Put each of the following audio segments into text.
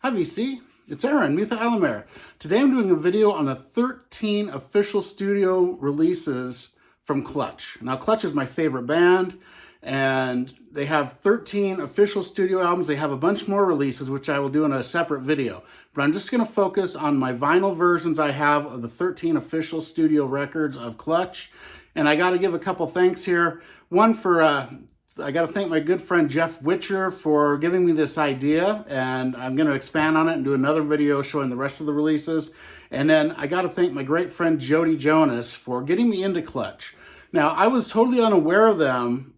Hi VC, it's Aaron, Mutha Alamer. Today I'm doing a video on the 13 official studio releases from Clutch. Now Clutch is my favorite band and they have 13 official studio albums. They have a bunch more releases which I will do in a separate video. But I'm just going to focus on my vinyl versions I have of the 13 official studio records of Clutch. And I got to give a couple thanks here. One for I got to thank my good friend Jeff Witcher for giving me this idea, and I'm going to expand on it and do another video showing the rest of the releases. And then I got to thank my great friend Jody Jonas for getting me into Clutch. Now, I was totally unaware of them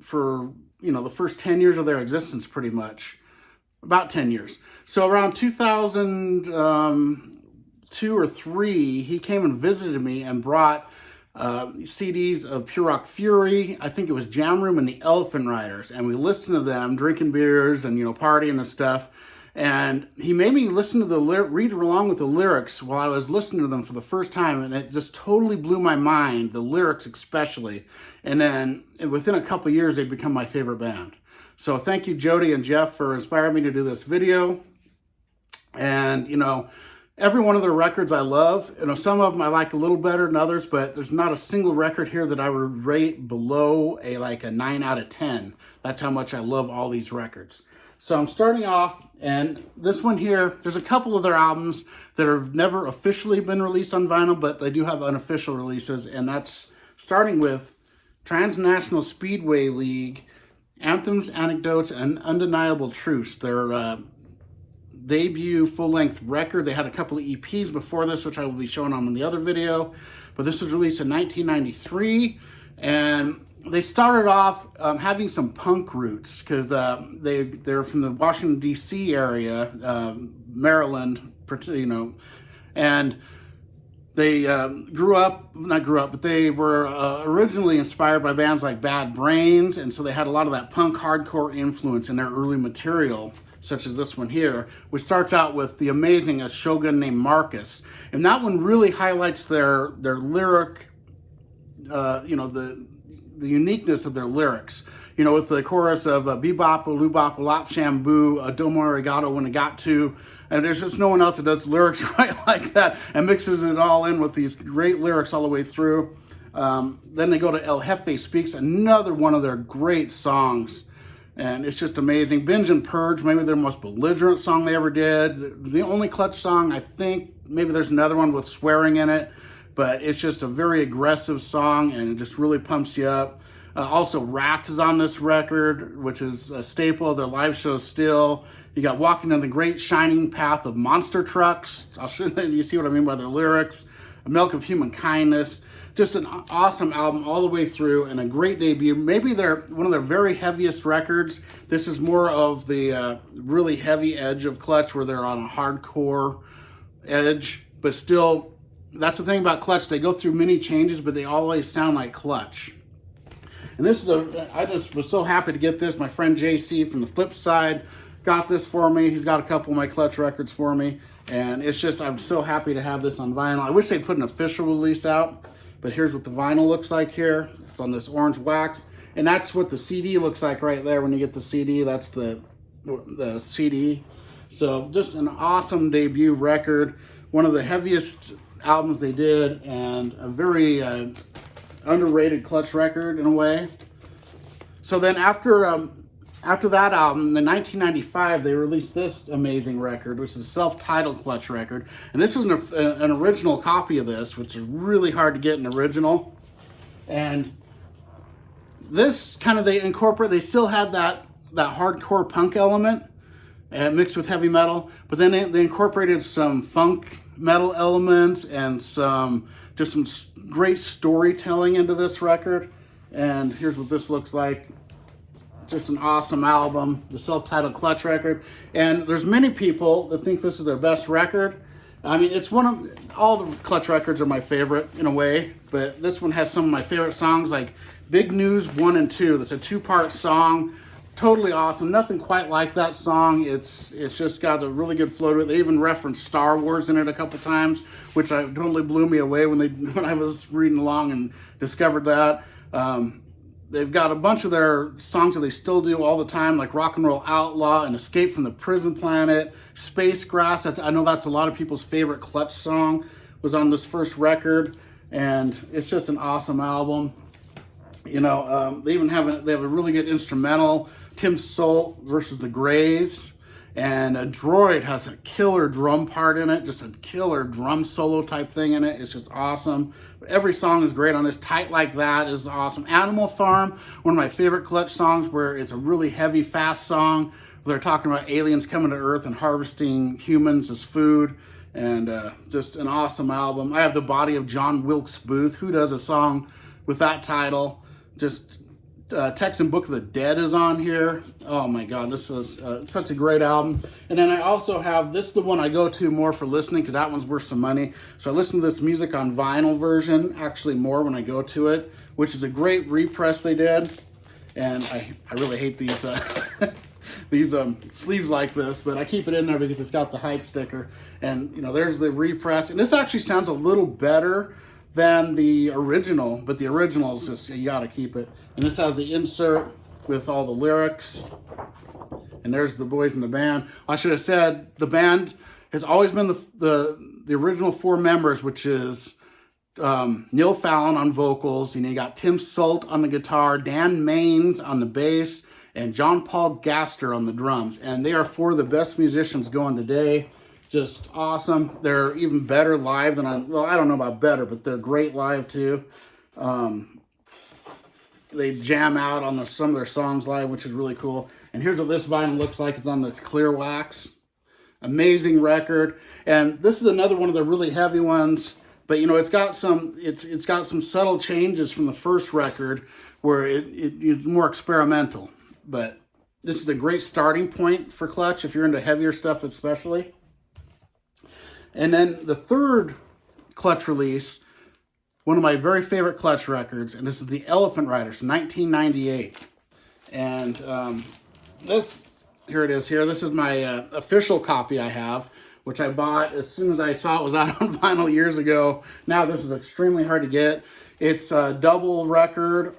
for the first 10 years of their existence, pretty much. About 10 years. So around 2002 or 3, he came and visited me and brought CDs of Pure Rock Fury. I think it was Jam Room and the Elephant Riders, and we listened to them, drinking beers and partying and stuff. And he made me listen to read along with the lyrics while I was listening to them for the first time, and it just totally blew my mind, the lyrics especially. And then within a couple years, they've become my favorite band. So thank you, Jody and Jeff, for inspiring me to do this video. And every one of their records I love. Some of them I like a little better than others, but there's not a single record here that I would rate below a 9 out of 10. That's how much I love all these records. So I'm starting off, and this one here, there's a couple of their albums that have never officially been released on vinyl, but they do have unofficial releases, and that's starting with Transnational Speedway League, Anthems, Anecdotes, and Undeniable Truths. Their debut full-length record. They had a couple of EPs before this, which I will be showing on in the other video, but this was released in 1993, and they started off having some punk roots because they're from the Washington D.C. area, Maryland, and they but they were originally inspired by bands like Bad Brains, and so they had a lot of that punk hardcore influence in their early material, such as this one here, which starts out with the amazing A Shogun Named Marcus. And that one really highlights their lyric, the uniqueness of their lyrics. With the chorus of Bebop, Lubop, Lop, Shamboo, Domo Arigato when it got to, and there's just no one else that does lyrics quite like that and mixes it all in with these great lyrics all the way through. Then they go to El Jefe Speaks, another one of their great songs. And it's just amazing. Binge and Purge, maybe their most belligerent song they ever did. The only Clutch song, I think, maybe there's another one with swearing in it, but it's just a very aggressive song and it just really pumps you up. Also, Rats is on this record, which is a staple of their live shows still. You got Walking in the Great Shining Path of Monster Trucks. I'll show you, see what I mean by their lyrics. A Milk of Human Kindness. Just an awesome album all the way through and a great debut. Maybe they're one of their very heaviest records. This is more of the really heavy edge of Clutch where they're on a hardcore edge. But still, that's the thing about Clutch. They go through many changes, but they always sound like Clutch. And this is I just was so happy to get this. My friend JC from the Flip Side got this for me. He's got a couple of my Clutch records for me. And it's just, I'm so happy to have this on vinyl. I wish they'd put an official release out. But here's what the vinyl looks like here. It's on this orange wax. And that's what the CD looks like right there when you get the CD. That's the CD. So just an awesome debut record. One of the heaviest albums they did and a very underrated Clutch record in a way. So then after that album, in 1995, they released this amazing record, which is a self-titled Clutch record. And this is an original copy of this, which is really hard to get an original. And this they still had that hardcore punk element mixed with heavy metal, but then they incorporated some funk metal elements and some great storytelling into this record. And here's what this looks like. Just an awesome album, the self-titled Clutch record. And there's many people that think this is their best record. I mean, it's all the Clutch records are my favorite in a way, but this one has some of my favorite songs like Big News 1 and 2. That's a 2-part song. Totally awesome. Nothing quite like that song. It's just got a really good flow to it. They even referenced Star Wars in it a couple times, which totally blew me away when I was reading along and discovered that. they've got a bunch of their songs that they still do all the time, like Rock and Roll Outlaw and Escape from the Prison Planet, Space Grass. I know that's a lot of people's favorite Clutch song, was on this first record, and it's just an awesome album. You know, they have a really good instrumental, Tim Solt versus the Grays, and Droid has a killer drum part in it, just a killer drum solo type thing in it. It's just awesome. But every song is great on this. Tight Like That is awesome. Animal Farm, one of my favorite Clutch songs, where it's a really heavy, fast song. They're talking about aliens coming to Earth and harvesting humans as food, and just an awesome album. I have The Body of John Wilkes Booth. Who does a song with that title? Just Texan Book of the Dead is on here. Oh my God, this is such a great album. And then I also have, this is the one I go to more for listening, because that one's worth some money. So I listen to this music on vinyl version, actually more when I go to it, which is a great repress they did. And I really hate these these sleeves like this, but I keep it in there because it's got the Hive sticker. And you know, there's the repress, and this actually sounds a little better than the original, but the original is just, you gotta keep it. And this has the insert with all the lyrics. And there's the boys in the band. I should have said, the band has always been the original 4 members, which is Neil Fallon on vocals, and you got Tim Solt on the guitar, Dan Maines on the bass, and John Paul Gaster on the drums. And they are 4 of the best musicians going today. Just awesome. They're even better live than I don't know about better, but they're great live too. They jam out on some of their songs live, which is really cool. And here's what this vinyl looks like. It's on this clear wax. Amazing record. And this is another one of the really heavy ones, but you know, it's got some subtle changes from the first record, where it's more experimental. But this is a great starting point for Clutch if you're into heavier stuff especially. And then the third Clutch release, one of my very favorite Clutch records, and this is the Elephant Riders, 1998. And here it is here. This is my official copy I have, which I bought as soon as I saw it was out on vinyl years ago. Now this is extremely hard to get. It's a double record,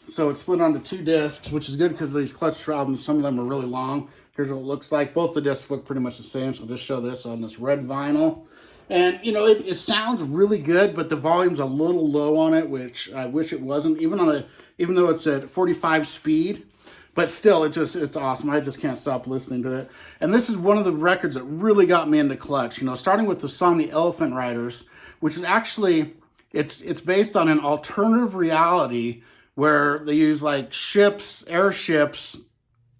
so it's split onto 2 discs, which is good because these Clutch albums, some of them are really long. Here's what it looks like. Both the discs look pretty much the same, so I'll just show this on this red vinyl. And, you know, it sounds really good, but the volume's a little low on it, which I wish it wasn't, even though it's at 45 speed. But still, it's awesome. I just can't stop listening to it. And this is one of the records that really got me into Clutch. You know, starting with the song The Elephant Riders, which is actually, it's based on an alternative reality where they use like airships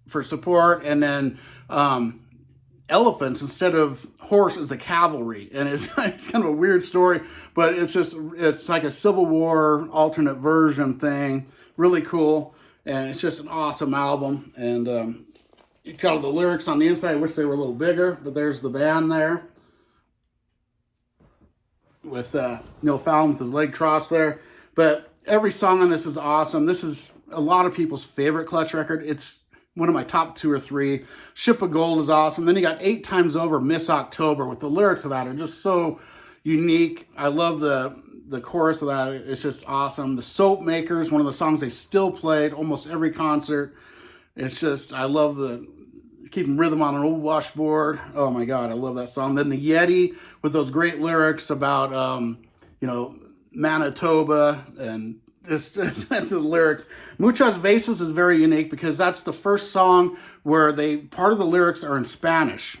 for support, and then elephants instead of horse as a cavalry. And it's kind of a weird story, but it's like a Civil War alternate version thing. Really cool. And it's just an awesome album. And you tell the lyrics on the inside. I wish they were a little bigger, but there's the band there with Neil Fallon with his leg crossed there. But every song on this is awesome. This is a lot of people's favorite Clutch record. It's one of my top 2 or 3. Ship of Gold is awesome. Then you got 8 Times Over, Miss October, with the lyrics of that are just so unique. I love the chorus of that. It's just awesome. The Soap Makers, one of the songs they still played almost every concert. It's just, I love keeping rhythm on an old washboard. Oh my God, I love that song. Then the Yeti with those great lyrics about, you know, Manitoba, and that's the lyrics. Muchas Veces is very unique because that's the first song where part of the lyrics are in Spanish.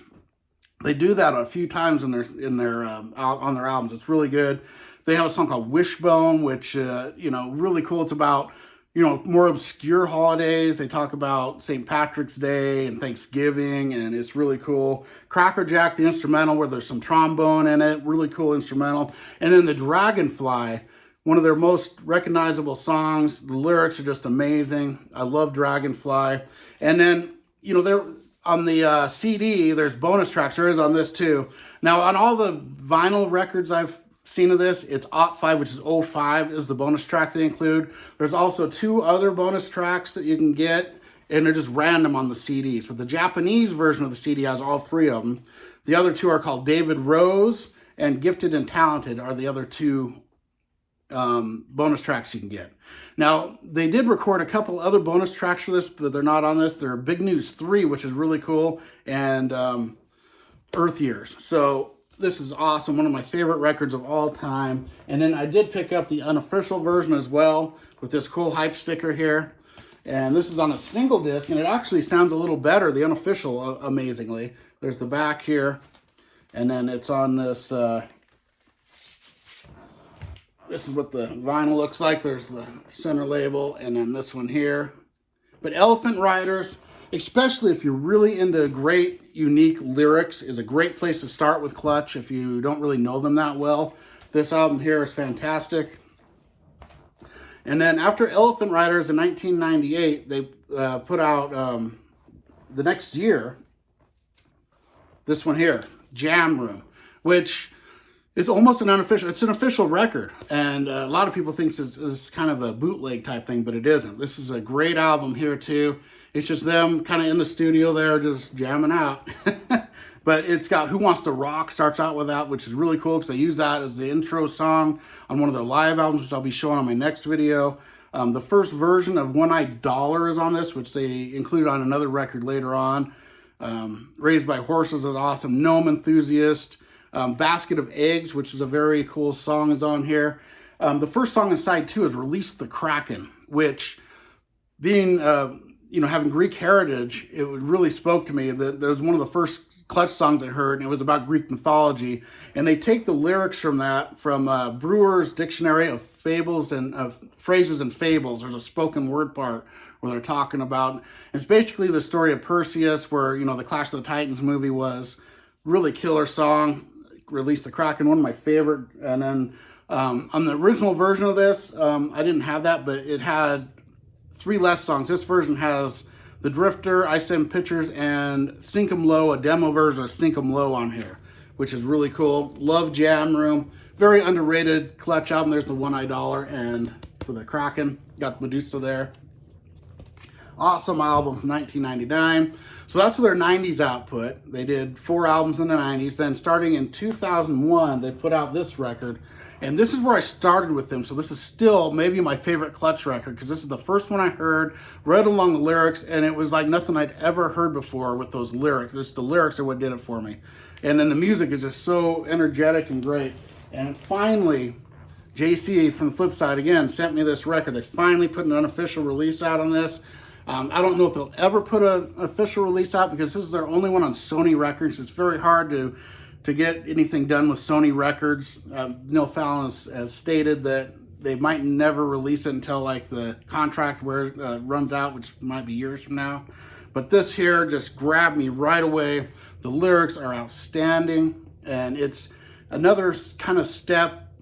They do that a few times on their albums. It's really good. They have a song called Wishbone, which you know, really cool. It's about, you know, more obscure holidays. They talk about St. Patrick's Day and Thanksgiving, and it's really cool. Cracker Jack, the instrumental, where there's some trombone in it, really cool instrumental. And then the Dragonfly, one of their most recognizable songs. The lyrics are just amazing. I love Dragonfly. And then, you know, there on the CD, there's bonus tracks. There is on this too. Now, on all the vinyl records I've seen of this, it's OP5, which is '05, is the bonus track they include. There's also 2 other bonus tracks that you can get, and they're just random on the CDs. But the Japanese version of the CD has all 3 of them. The other 2 are called David Rose and Gifted and Talented are the other 2 bonus tracks you can get. Now, they did record a couple other bonus tracks for this, but they're not on this. They're Big News 3, which is really cool, and Earth Years. So this is awesome. One of my favorite records of all time. And then I did pick up the unofficial version as well with this cool hype sticker here. And this is on a single disc, and it actually sounds a little better, the unofficial, amazingly. There's the back here, and then it's on this, this is what the vinyl looks like. There's the center label, and then this one here. But Elephant Riders, especially if you're really into great, unique lyrics, is a great place to start with Clutch if you don't really know them that well. This album here is fantastic. And then after Elephant Riders in 1998, they put out the next year, this one here, Jam Room, which is almost an unofficial, it's an official record. And a lot of people think it's kind of a bootleg type thing, but it isn't. This is a great album here too. It's just them kind of in the studio there just jamming out. But it's got Who Wants to Rock starts out with that, which is really cool because they use that as the intro song on one of their live albums, which I'll be showing on my next video. The first version of One-Eyed Dollar is on this, which they included on another record later on. Raised by Horses is awesome. Gnome Enthusiast. Basket of Eggs, which is a very cool song, is on here. The first song in side 2 is Release the Kraken, which being, having Greek heritage, it really spoke to me. That was one of the first Clutch songs I heard, and it was about Greek mythology. And they take the lyrics from that, from Brewer's Dictionary of Fables and Phrases and Fables. There's a spoken word part where they're talking about, it's basically the story of Perseus, where, the Clash of the Titans movie was. Really killer song. Release the Kraken, one of my favorite. And then on the original version of this, I didn't have that, but it had 3 less songs. This version has The Drifter, I Send Pictures, and Sink 'Em Low, a demo version of Sink 'Em Low on here, which is really cool. Love Jam Room. Very underrated Clutch album. There's the One-Eyed Dollar, and for the Kraken, got Medusa there. Awesome album from 1999. So that's their 90s output. They did 4 albums in the 90s. Then starting in 2001, they put out this record. And this is where I started with them. So this is still maybe my favorite Clutch record, because this is the first one I heard, read along the lyrics, and it was like nothing I'd ever heard before with those lyrics. Just the lyrics are what did it for me. And then the music is just so energetic and great. And finally, JC from the flip side again sent me this record. They finally put an unofficial release out on this. I don't know if they'll ever put an official release out, because this is their only one on Sony Records. It's very hard to get anything done with Sony Records. Neil Fallon has stated that they might never release it until like the contract runs out, which might be years from now. But this here just grabbed me right away. The lyrics are outstanding, and it's another kind of step,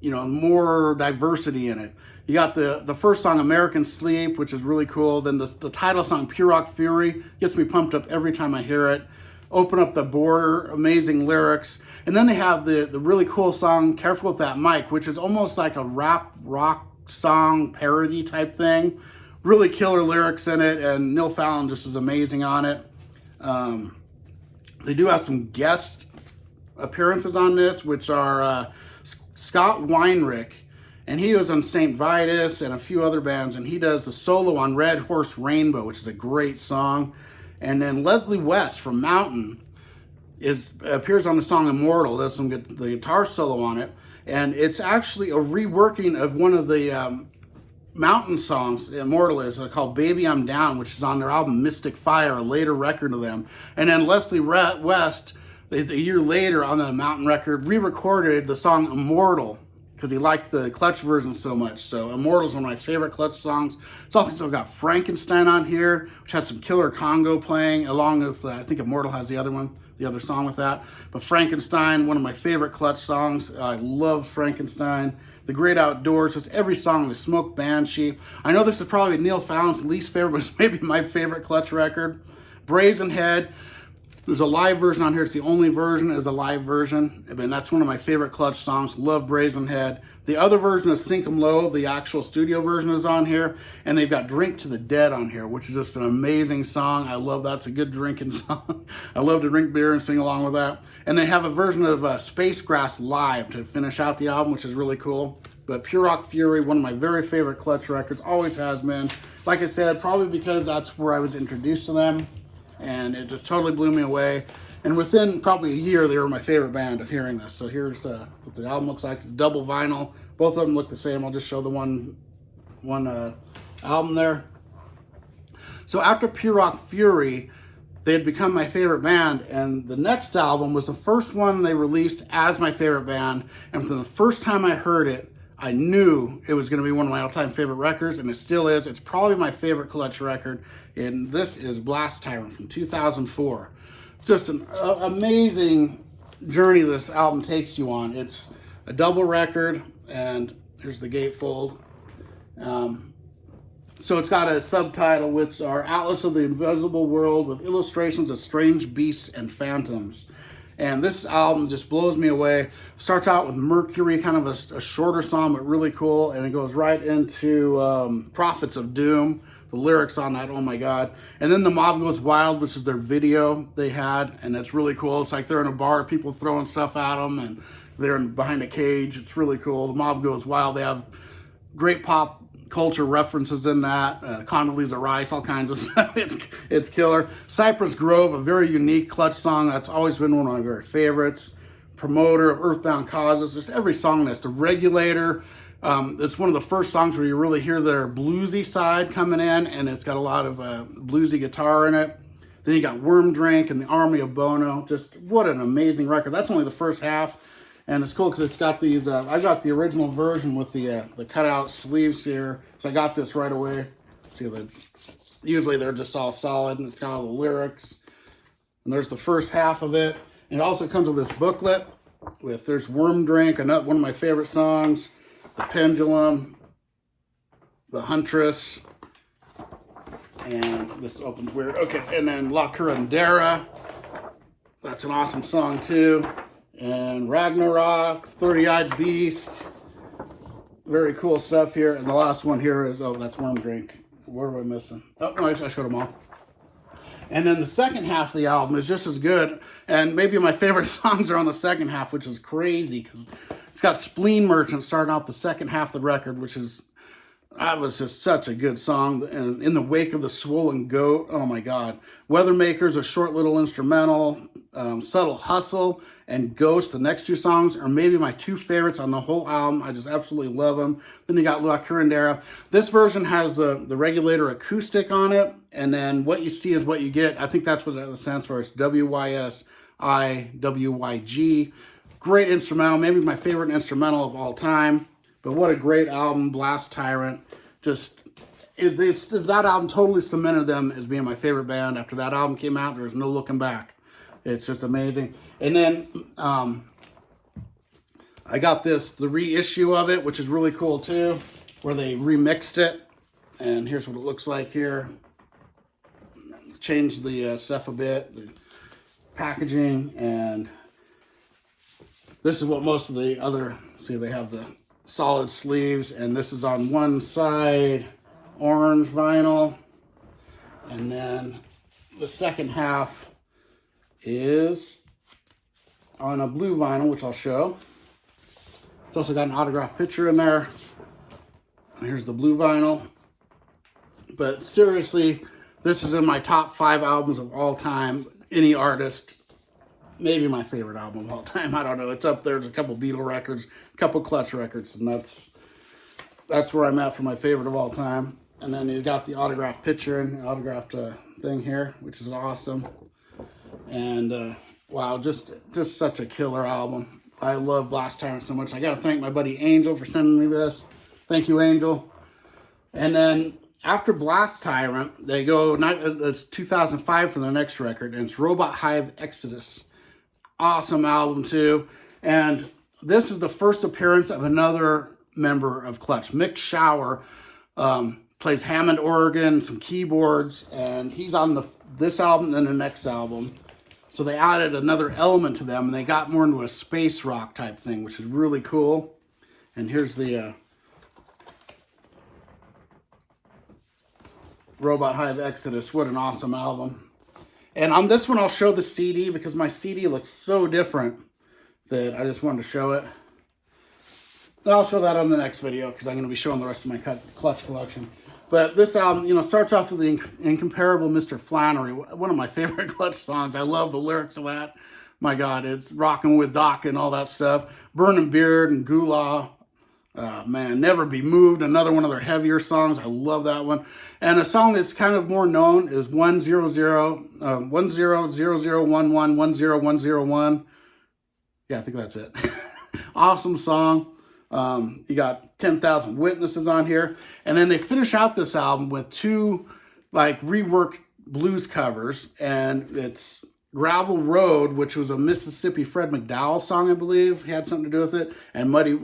more diversity in it. You got the first song, American Sleep, which is really cool. Then the title song, Pure Rock Fury, gets me pumped up every time I hear it. Open Up the Border, amazing lyrics. And then they have the really cool song, Careful With That Mic, which is almost like a rap rock song parody type thing. Really killer lyrics in it, and Neil Fallon just is amazing on it. They do have some guest appearances on this, which are Scott Weinrich. And he was on St. Vitus and a few other bands, and he does the solo on Red Horse Rainbow, which is a great song. And then Leslie West from Mountain appears on the song Immortal, does the guitar solo on it. And it's actually a reworking of one of the Mountain songs, Immortal is, called Baby I'm Down, which is on their album Mystic Fire, a later record of them. And then Leslie West, a year later on the Mountain record, re-recorded the song Immortal, because he liked the Clutch version so much. So Immortal's one of my favorite Clutch songs. It's also got Frankenstein on here, which has some killer Congo playing, along with, I think Immortal has the other song with that. But Frankenstein, one of my favorite Clutch songs. I love Frankenstein. The Great Outdoors, just every song, The Smoke Banshee. I know this is probably Neil Fallon's least favorite, but it's maybe my favorite Clutch record. Brazen Head. There's a live version on here. It's the only version is a live version. I mean, that's one of my favorite Clutch songs. Love Brazen Head. The other version is Sink 'Em Low. The actual studio version is on here. And they've got Drink to the Dead on here, which is just an amazing song. I love that. It's a good drinking song. I love to drink beer and sing along with that. And they have a version of Space Grass live to finish out the album, which is really cool. But Pure Rock Fury, one of my very favorite Clutch records, always has been. Like I said, probably because that's where I was introduced to them. And it just totally blew me away. And within probably a year, they were my favorite band of hearing this. So here's what the album looks like. It's double vinyl. Both of them look the same. I'll just show the one album there. So after Pure Rock Fury, they had become my favorite band. And the next album was the first one they released as my favorite band. And from the first time I heard it, I knew it was going to be one of my all-time favorite records, and it still is. It's probably my favorite Clutch record, and this is Blast Tyrant from 2004. Just an amazing journey this album takes you on. It's a double record, and here's the gatefold. So it's got a subtitle, which are Atlas of the Invisible World with illustrations of strange beasts and phantoms. And this album just blows me away. Starts out with Mercury, kind of a shorter song, but really cool. And it goes right into Prophets of Doom. The lyrics on that, oh my God. And then The Mob Goes Wild, which is their video they had. And it's really cool. It's like they're in a bar, people throwing stuff at them, and they're behind a cage. It's really cool. The Mob Goes Wild. They have great pop culture references in that, Condoleezza Rice, all kinds of stuff. It's killer. Cypress Grove, a very unique Clutch song that's always been one of my very favorites. Promoter of Earthbound Causes, just every song that's The Regulator. It's one of the first songs where you really hear their bluesy side coming in, and it's got a lot of bluesy guitar in it. Then you got Worm Drink and The Army of Bono. Just what an amazing record. That's only the first half. And it's cool because it's got these, I got the original version with the cutout sleeves here. So I got this right away. See, usually they're just all solid, and it's got all the lyrics. And there's the first half of it. And it also comes with this booklet there's Worm Drink, one of my favorite songs, The Pendulum, The Huntress, and this opens weird. Okay, and then La Curandera. That's an awesome song too. And Ragnarok, 30-Eyed Beast. Very cool stuff here. And the last one here is, oh, that's Worm Drink. Where am I missing? Oh, no, I showed them all. And then the second half of the album is just as good. And maybe my favorite songs are on the second half, which is crazy because it's got Spleen Merchant starting off the second half of the record, which is, that was just such a good song. And In the Wake of the Swollen Goat, oh my God. Weathermakers, a short little instrumental. Subtle Hustle and Ghost, the next two songs, are maybe my two favorites on the whole album. I just absolutely love them. Then you got La Curandera. This version has the Regulator acoustic on it, and then What You See Is What You Get. I think that's what that stands for. It's WYSIWYG. Great instrumental, maybe my favorite instrumental of all time. But what a great album, Blast Tyrant. Just, that album totally cemented them as being my favorite band. After that album came out, there was no looking back. It's just amazing. And then I got the reissue of it, which is really cool too, where they remixed it. And here's what it looks like here. Changed the stuff a bit, the packaging, and this is what most of the other, see, they have the solid sleeves, and this is on one side, orange vinyl, and then the second half is on a blue vinyl, which I'll show. It's also got an autographed picture in there. And here's the blue vinyl. But seriously, this is in my top 5 albums of all time. Any artist, maybe my favorite album of all time. I don't know. It's up there. There's a couple Beale records, a couple Clutch records, and that's where I'm at for my favorite of all time. And then you got the autographed picture and autographed thing here, which is awesome. And wow, just such a killer album. I love Blast Tyrant so much. I got to thank my buddy Angel for sending me this. Thank you, Angel. And then after Blast Tyrant, they go, it's 2005 for their next record, and it's Robot Hive Exodus. Awesome album too. And this is the first appearance of another member of Clutch. Mick Shower plays Hammond organ, some keyboards, and he's on this album and the next album. So they added another element to them, and they got more into a space rock type thing, which is really cool. And here's the Robot Hive Exodus. What an awesome album. And on this one, I'll show the CD because my CD looks so different that I just wanted to show it. I'll show that on the next video because I'm going to be showing the rest of my Clutch collection. But this album, you know, starts off with the incomparable Mr. Flannery, one of my favorite Clutch songs. I love the lyrics of that. My God, it's Rockin' with Doc and all that stuff. Burning Beard and Gula. Man, Never Be Moved, another one of their heavier songs. I love that one. And a song that's kind of more known is 10011100101. Yeah, I think that's it. Awesome song. You got 10,000 Witnesses on here. And then they finish out this album with two like reworked blues covers. And it's Gravel Road, which was a Mississippi Fred McDowell song, I believe. He had something to do with it. And Muddy,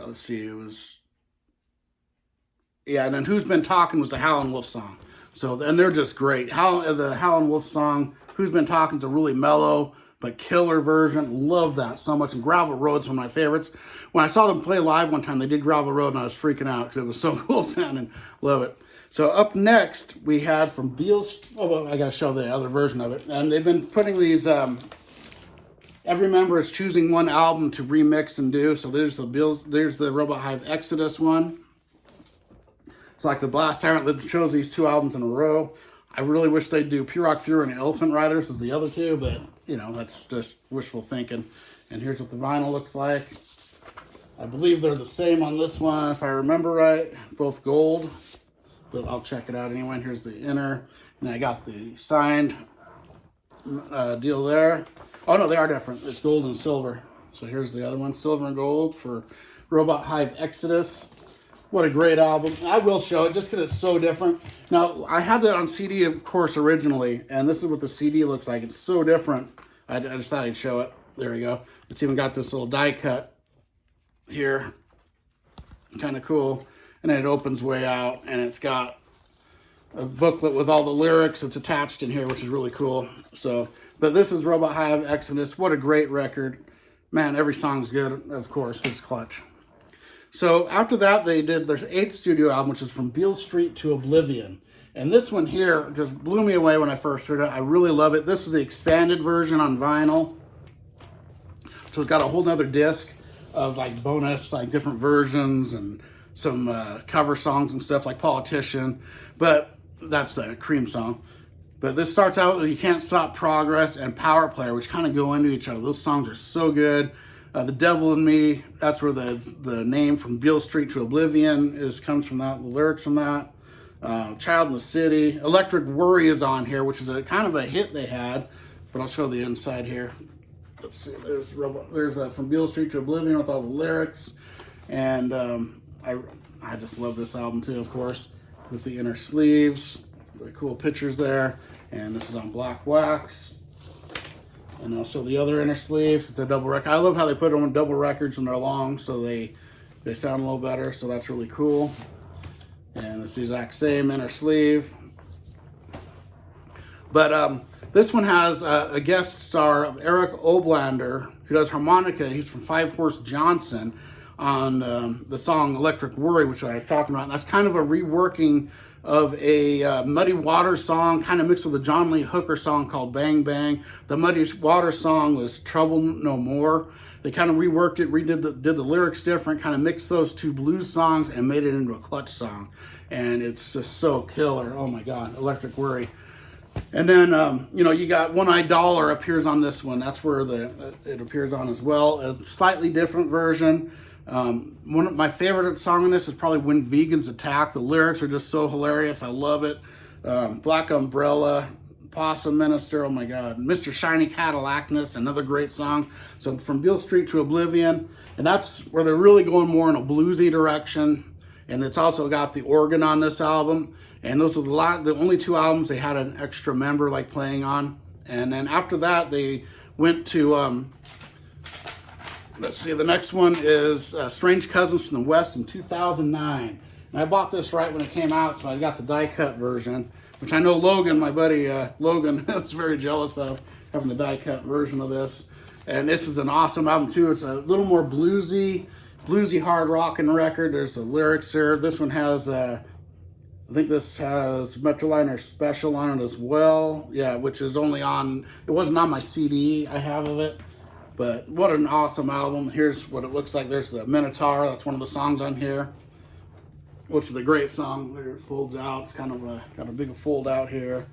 let's see, it was, yeah, and then Who's Been Talking was the Howlin' Wolf song. So, and they're just great. The Howlin' Wolf song, Who's Been Talking, is a really mellow but killer version. Love that so much. And Gravel Road's one of my favorites. When I saw them play live one time, they did Gravel Road, and I was freaking out because it was so cool sounding. Love it. So up next, we had from Beale's, oh, well, I got to show the other version of it. And they've been putting these, every member is choosing one album to remix and do. So there's the Beale's, there's the Robot Hive Exodus one. It's like the Blast Tyrant that chose these two albums in a row. I really wish they'd do Pure Rock Fury and Elephant Riders as the other two, but, you know, that's just wishful thinking. And here's what the vinyl looks like. I believe they're the same on this one, if I remember right. Both gold, but I'll check it out anyway. And here's the inner. And I got the signed deal there. Oh, no, they are different. It's gold and silver. So here's the other one, silver and gold for Robot Hive Exodus. What a great album. I will show it just because it's so different. Now, I had that on CD, of course, originally, and this is what the CD looks like. It's so different. I just thought I'd show it. There we go. It's even got this little die cut here. Kind of cool. And then it opens way out, and it's got a booklet with all the lyrics. It's attached in here, which is really cool. So, but this is Robot Hive Exodus. What a great record. Man, every song's good, of course. It's Clutch. So after that, there's 8th studio album, which is From Beale Street to Oblivion. And this one here just blew me away when I first heard it. I really love it. This is the expanded version on vinyl. So it's got a whole nother disc of like bonus, like different versions and some cover songs and stuff like Politician. But that's the Cream song. But this starts out with You Can't Stop Progress and Power Player, which kind of go into each other. Those songs are so good. The Devil in Me, that's where the name From Beale Street to Oblivion comes from that, the lyrics from that. Child in the City. Electric Worry is on here, which is a kind of a hit they had, but I'll show the inside here. Let's see, there's From Beale Street to Oblivion with all the lyrics. And I just love this album too, of course, with the inner sleeves, the cool pictures there. And this is on black wax. And I'll show the other inner sleeve. It's a double record. I love how they put them on double records when they're long, so they sound a little better. So that's really cool. And it's the exact same inner sleeve. But this one has a guest star of Eric Oblander, who does harmonica. He's from Five Horse Johnson on the song Electric Worry, which I was talking about. And that's kind of a reworking of a Muddy Waters song, kind of mixed with a John Lee Hooker song called Bang Bang. The Muddy Waters song was Trouble No More. They kind of reworked it, did the lyrics different, kind of mixed those two blues songs and made it into a Clutch song. And it's just so killer. Oh my God, Electric Worry. And then, you know, you got One Eye Dollar appears on this one. That's where it appears on as well. A slightly different version. One of my favorite song on this is probably When Vegans Attack. The lyrics are just so hilarious. I love it. Black Umbrella, Possum Minister, oh my God. Mr. Shiny Cadillacness, another great song. So From Beale Street to Oblivion. And that's where they're really going more in a bluesy direction. And it's also got the organ on this album. And those are the only two albums they had an extra member like playing on. And then after that, they went to, let's see, the next one is Strange Cousins from the West in 2009. And I bought this right when it came out, so I got the die-cut version, which I know Logan, my buddy Logan, was very jealous of, having the die-cut version of this. And this is an awesome album too. It's a little more bluesy hard rockin' record. There's the lyrics here. This one has, I think this has Metroliner Special on it as well. Yeah, which is only on, it wasn't on my CD I have of it. But what an awesome album. Here's what it looks like. There's the Minotaur. That's one of the songs on here, which is a great song. There it folds out. It's kind of got a big fold out here.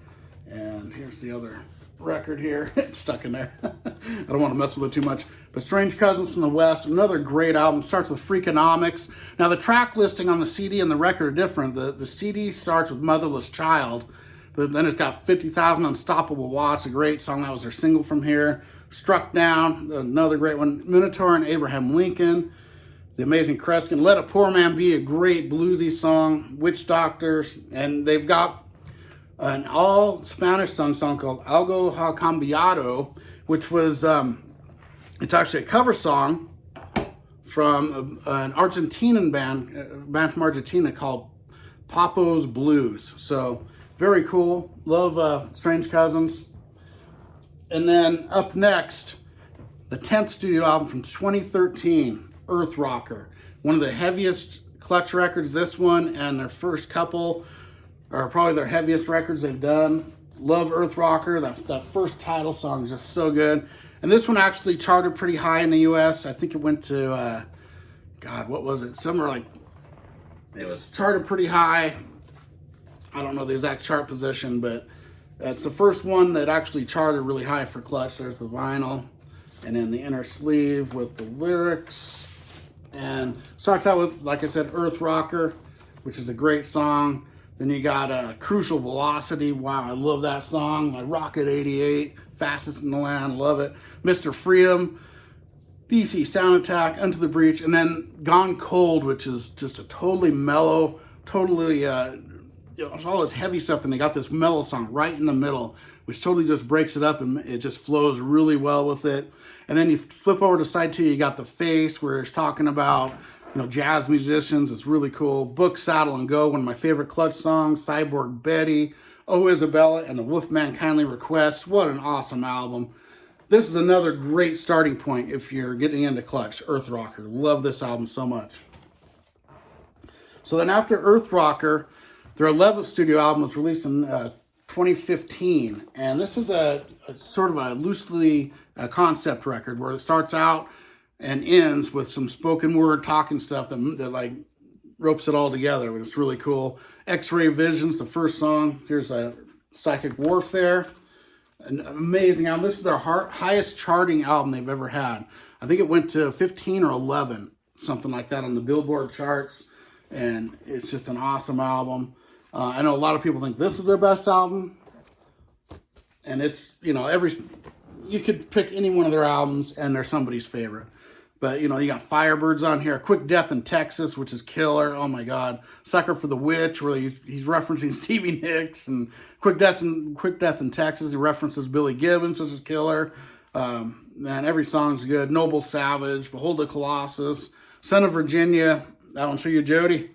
And here's the other record here. It's stuck in there. I don't want to mess with it too much. But Strange Cousins from the West, another great album. Starts with Freakonomics. Now the track listing on the CD and the record are different. The CD starts with Motherless Child, but then it's got 50,000 Unstoppable Watts, a great song. That was their single from here. Struck Down, another great one. Minotaur and Abraham Lincoln. The Amazing Kreskin. Let a Poor Man Be, a great bluesy song. Witch Doctors. And they've got an all Spanish song called Algo Ha Cambiado, which was, it's actually a cover song from an Argentinian band from Argentina called Papo's Blues. So very cool. Love Strange Cousins. And then up next, the 10th studio album from 2013, Earth Rocker. One of the heaviest Clutch records, this one, and their first couple are probably their heaviest records they've done. Love Earth Rocker. That first title song is just so good. And this one actually charted pretty high in the US. I think it went to, God, what was it? Somewhere like, it was charted pretty high. I don't know the exact chart position, but it's the first one that actually charted really high for Clutch. There's the vinyl, and then the inner sleeve with the lyrics. And starts out with, like I said, Earth Rocker, which is a great song. Then you got Crucial Velocity. Wow, I love that song. My Rocket 88, fastest in the land, love it. Mr. Freedom, DC Sound Attack, Unto the Breach, and then Gone Cold, which is just a totally mellow, totally it's all this heavy stuff, and they got this mellow song right in the middle, which totally just breaks it up, and it just flows really well with it. And then you flip over to side 2, you got The Face, where it's talking about, jazz musicians. It's really cool. Book, Saddle, and Go, one of my favorite Clutch songs. Cyborg Betty, Oh Isabella, and The Wolfman Kindly Request. What an awesome album. This is another great starting point if you're getting into Clutch. Earth Rocker. Love this album so much. So then after Earth Rocker, their 11th studio album was released in 2015, and this is a sort of a loosely concept record where it starts out and ends with some spoken word talking stuff that like ropes it all together. It's really cool. X-Ray Visions, the first song. Here's a Psychic Warfare, an amazing album. This is their highest charting album they've ever had. I think it went to 15 or 11, something like that, on the Billboard charts, and it's just an awesome album. I know a lot of people think this is their best album, and it's, you could pick any one of their albums and they're somebody's favorite. But, you got Firebirds on here, Quick Death in Texas, which is killer. Oh my God. Sucker for the Witch, where he's referencing Stevie Nicks, and Quick Death in Texas, he references Billy Gibbons, which is killer. Man, every song's good. Noble Savage, Behold the Colossus, Son of Virginia, that one's for you, Jody.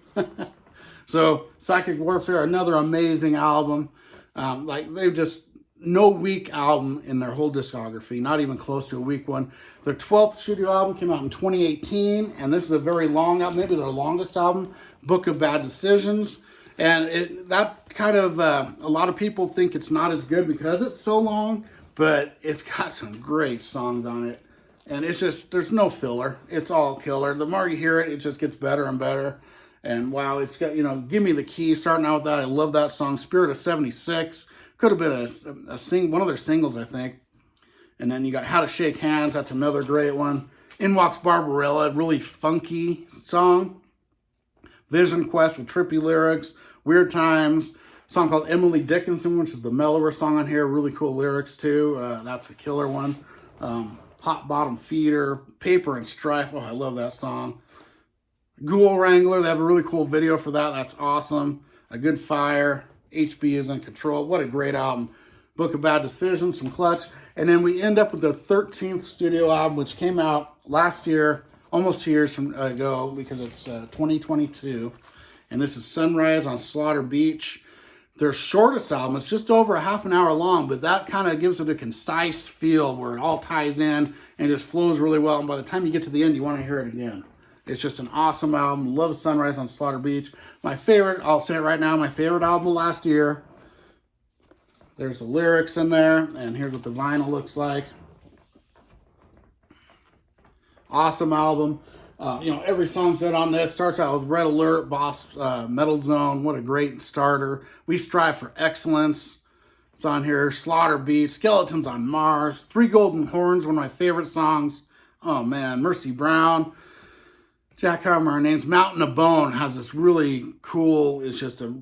So, Psychic Warfare, another amazing album. They've just, no weak album in their whole discography, not even close to a weak one. Their 12th studio album came out in 2018, and this is a very long album, maybe their longest album, Book of Bad Decisions. And that kind of, a lot of people think it's not as good because it's so long, but it's got some great songs on it. And it's just, there's no filler. It's all killer. The more you hear it, it just gets better and better. And wow, it's got, Give Me the Key, starting out with that. I love that song. Spirit of 76. Could have been one of their singles, I think. And then you got How to Shake Hands. That's another great one. In Walks Barbarella, really funky song. Vision Quest with trippy lyrics. Weird Times. A song called Emily Dickinson, which is the mellower song on here. Really cool lyrics, too. That's a killer one. Hot Bottom Feeder. Paper and Strife. Oh, I love that song. Ghoul Wrangler, they have a really cool video for that. That's awesome. A Good Fire. HB is in Control. What a great album. Book of Bad Decisions from Clutch. And then we end up with the 13th studio album, which came out last year, almost 2 years ago, because it's 2022. And this is Sunrise on Slaughter Beach. their shortest album. It's just over a half an hour long, but that kind of gives it a concise feel where it all ties in and just flows really well. And by the time you get to the end, you want to hear it again. It's just an awesome album. Love Sunrise on Slaughter Beach. My favorite, I'll say it right now, my favorite album last year. There's the lyrics in there, and here's what the vinyl looks like. Awesome album. Every song's good on this. Starts out with Red Alert, Boss, Metal Zone. What a great starter. We Strive for Excellence. It's on here. Slaughter Beach, Skeletons on Mars, Three Golden Horns, one of my favorite songs. Oh man, Mercy Brown. Jack Harmer names Mountain of Bone has this really cool, it's just a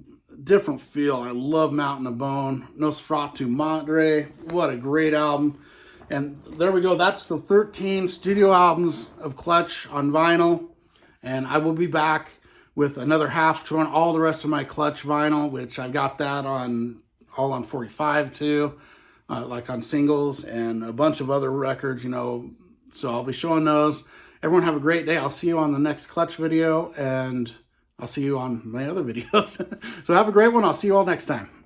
different feel. I love Mountain of Bone. Nosferatu Madre, what a great album. And there we go. That's the 13 studio albums of Clutch on vinyl. And I will be back with another half showing all the rest of my Clutch vinyl, which I've got that all on 45 too, like on singles and a bunch of other records, so I'll be showing those. Everyone have a great day. I'll see you on the next Clutch video, and I'll see you on my other videos. So have a great one. I'll see you all next time.